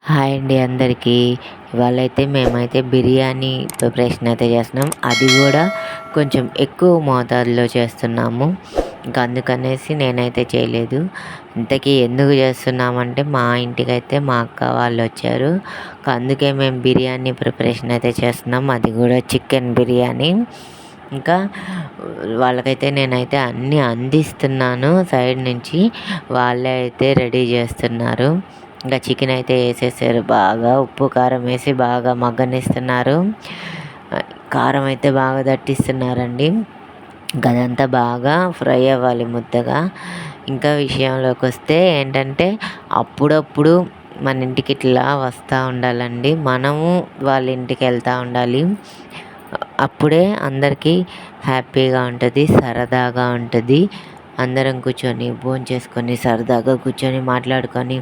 Hi అండి అందరికీ. ఇవాళైతే మేమైతే బిర్యానీ ప్రిపరేషన్ అయితే చేస్తున్నాం. అది కూడా కొంచెం ఎక్కువ మోతాదులో చేస్తున్నాము. ఇంకా అందుకనేసి నేనైతే చేయలేదు. ఇంతకీ ఎందుకు చేస్తున్నామంటే మా ఇంటికైతే మా అక్క వాళ్ళు వచ్చారు. అందుకే మేము బిర్యానీ ప్రిపరేషన్ అయితే చేస్తున్నాం. అది కూడా చికెన్ బిర్యానీ. ఇంకా వాళ్ళకైతే నేనైతే అన్నీ అందిస్తున్నాను సైడ్ నుంచి. వాళ్ళే అయితే రెడీ చేస్తున్నారు. ఇంకా చికెన్ అయితే వేసేసారు, బాగా ఉప్పు కారం వేసి బాగా మగ్గనిస్తున్నారు. కారం అయితే బాగా దట్టిస్తున్నారండి. ఇంకా అదంతా బాగా ఫ్రై అవ్వాలి ముద్దగా. ఇంకా విషయంలోకి వస్తే ఏంటంటే అప్పుడప్పుడు మన ఇంటికి ఇట్లా వస్తూ ఉండాలండి, మనము వాళ్ళ ఇంటికి వెళ్తూ ఉండాలి. అప్పుడే అందరికీ హ్యాపీగా ఉంటుంది, సరదాగా ఉంటుంది. అందరం కూర్చొని భోంచేసుకొని సరదాగా కూర్చొని మాట్లాడుకొని,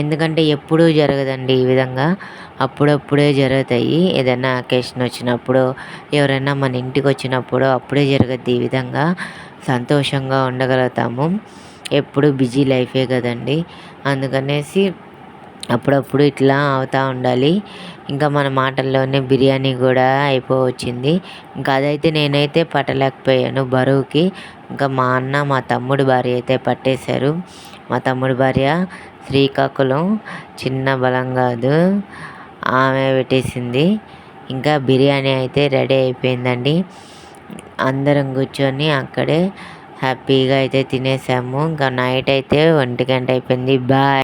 ఎందుకంటే ఎప్పుడూ జరగదండి ఈ విధంగా, అప్పుడప్పుడే జరుగుతాయి. ఏదైనా అకేషన్ వచ్చినప్పుడు, ఎవరైనా మన ఇంటికి వచ్చినప్పుడు అప్పుడే జరుగుద్ది. ఈ విధంగా సంతోషంగా ఉండగలుగుతాము. ఎప్పుడు బిజీ లైఫే కదండి, అందుకనేసి అప్పుడప్పుడు ఇట్లా అవుతూ ఉండాలి. ఇంకా మన మాటల్లోనే బిర్యానీ కూడా అయిపోవచ్చింది. ఇంకా అదైతే నేనైతే పట్టలేకపోయాను బరువుకి. ఇంకా మా అన్న, మా తమ్ముడు భార్య అయితే పట్టేశారు. మా తమ్ముడు భార్య శ్రీకాకుళం, చిన్న బలంగాదు, ఆమె పెట్టేసింది. ఇంకా బిర్యానీ అయితే రెడీ అయిపోయిందండి. అందరం కూర్చొని అక్కడే హ్యాపీగా అయితే తినేసాము. ఇంకా నైట్ అయితే 1 గంట అయిపోయింది. బాయ్.